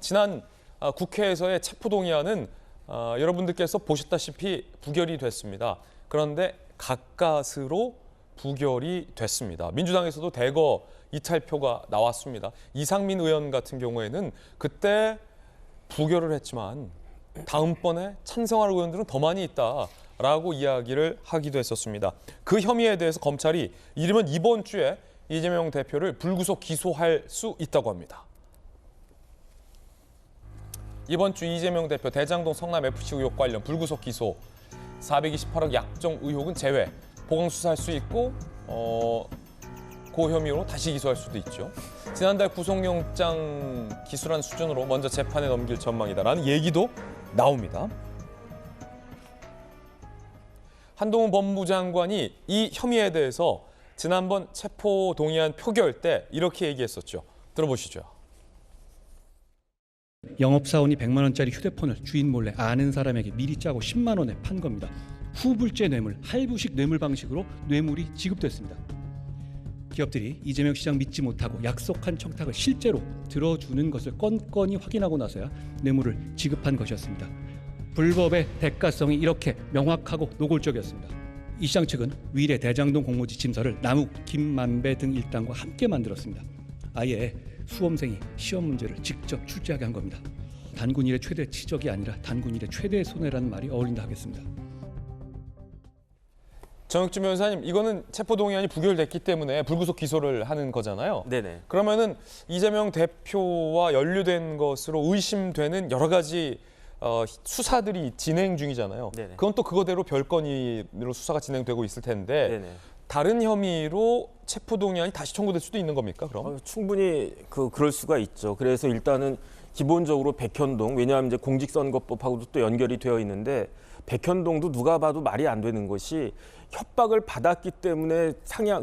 지난 국회에서의 체포동의안은 여러분들께서 보셨다시피 부결이 됐습니다. 그런데 가까스로 부결이 됐습니다. 민주당에서도 대거 이탈표가 나왔습니다. 이상민 의원 같은 경우에는 그때 부결을 했지만 다음번에 찬성할 의원들은 더 많이 있다라고 이야기를 하기도 했었습니다. 그 혐의에 대해서 검찰이 이르면 이번 주에 이재명 대표를 불구속 기소할 수 있다고 합니다. 이번 주 이재명 대표 대장동 성남FC 의혹 관련 불구속 기소, 428억 약정 의혹은 제외, 보강 수사할 수 있고 그 혐의로 다시 기소할 수도 있죠. 지난달 구속영장 기술한 수준으로 먼저 재판에 넘길 전망이다라는 얘기도 나옵니다. 한동훈 법무장관이 이 혐의에 대해서 지난번 체포동의안 표결 때 이렇게 얘기했었죠. 들어보시죠. 영업사원이 100만 원짜리 휴대폰을 주인 몰래 아는 사람에게 미리 짜고 10만 원에 판 겁니다. 후불제 뇌물, 할부식 뇌물 방식으로 뇌물이 지급됐습니다. 기업들이 이재명 시장 믿지 못하고 약속한 청탁을 실제로 들어주는 것을 건건히 확인하고 나서야 뇌물을 지급한 것이었습니다. 불법의 대가성이 이렇게 명확하고 노골적이었습니다. 이 시장 측은 위례 대장동 공모지침서를 남욱, 김만배 등 일당과 함께 만들었습니다. 아예 수험생이 시험 문제를 직접 출제하게 한 겁니다. 단군 일의 최대 치적이 아니라 단군 일의 최대 손해라는 말이 어울린다 하겠습니다. 정혁준 변호사님, 이거는 체포동의안이 부결됐기 때문에 불구속 기소를 하는 거잖아요. 네네. 그러면은 이재명 대표와 연루된 것으로 의심되는 여러 가지 수사들이 진행 중이잖아요. 네네. 그건 또 그거대로 별건으로 수사가 진행되고 있을 텐데 네네. 다른 혐의로 체포동의안이 다시 청구될 수도 있는 겁니까? 그럼? 충분히 그럴 수가 있죠. 그래서 일단은 기본적으로 백현동, 왜냐하면 이제 공직선거법하고도 또 연결이 되어 있는데 백현동도 누가 봐도 말이 안 되는 것이 협박을 받았기 때문에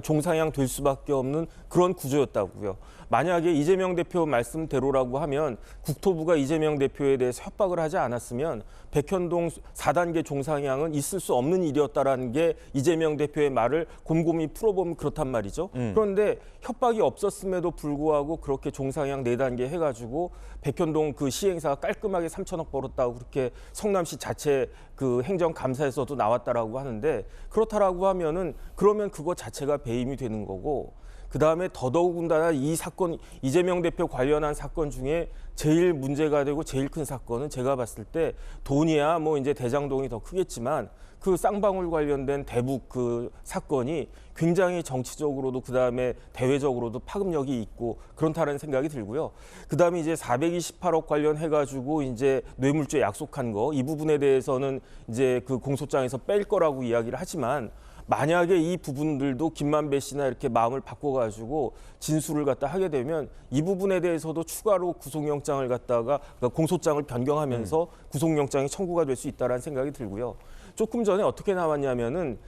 종상향 될 수밖에 없는 그런 구조였다고요. 만약에 이재명 대표 말씀대로라고 하면 국토부가 이재명 대표에 대해서 협박을 하지 않았으면 백현동 4단계 종상향은 있을 수 없는 일이었다라는 게 이재명 대표의 말을 곰곰이 풀어보면 그렇단 말이죠. 그런데 협박이 없었음에도 불구하고 그렇게 종상향 4단계 해가지고 백현동 그 시행사가 깔끔하게 3천억 벌었다고 그렇게 성남시 자체 그 행정감사에서도 나왔다라고 하는데 그렇다라고 하면은 그러면 그거 자체가 배임이 되는 거고 그다음에 더더군다나 이 사건 이재명 대표 관련한 사건 중에 제일 문제가 되고 제일 큰 사건은 제가 봤을 때 돈이야 뭐 이제 대장동이 더 크겠지만 그 쌍방울 관련된 대북 그 사건이 굉장히 정치적으로도 그다음에 대외적으로도 파급력이 있고 그렇다는 생각이 들고요. 그다음에 이제 428억 관련해 가지고 이제 뇌물죄 약속한 거 이 부분에 대해서는 이제 그 공소장에서 뺄 거라고 이야기를 하지만 만약에 이 부분들도 김만배 씨나 이렇게 마음을 바꿔가지고 진술을 갖다 하게 되면 이 부분에 대해서도 추가로 구속영장을 갖다가 그러니까 공소장을 변경하면서 구속영장이 청구가 될 수 있다라는 생각이 들고요. 조금 전에 어떻게 나왔냐면은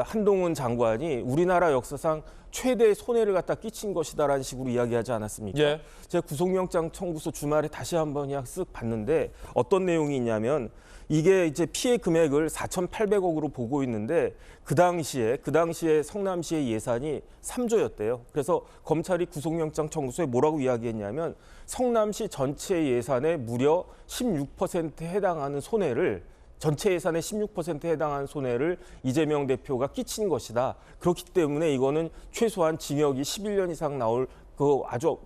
한동훈 장관이 우리나라 역사상 최대 손해를 갖다 끼친 것이다라는 식으로 이야기하지 않았습니까? 예. 제가 구속영장 청구서 주말에 다시 한번 그냥 쓱 봤는데 어떤 내용이 있냐면 이게 이제 피해 금액을 4,800억으로 보고 있는데 그 당시에 성남시의 예산이 3조였대요. 그래서 검찰이 구속영장 청구서에 뭐라고 이야기했냐면 성남시 전체 예산의 무려 16%에 해당하는 손해를 전체 예산의 16%에 해당하는 손해를 이재명 대표가 끼친 것이다. 그렇기 때문에 이거는 최소한 징역이 11년 이상 나올 아주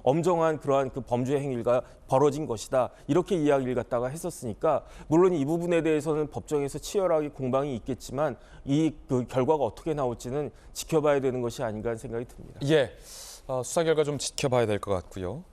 엄정한 그러한 범죄 행위가 벌어진 것이다. 이렇게 이야기를 갖다가 했었으니까 물론 이 부분에 대해서는 법정에서 치열하게 공방이 있겠지만 이 결과가 어떻게 나올지는 지켜봐야 되는 것이 아닌가 하는 생각이 듭니다. 예, 수사 결과 좀 지켜봐야 될 것 같고요.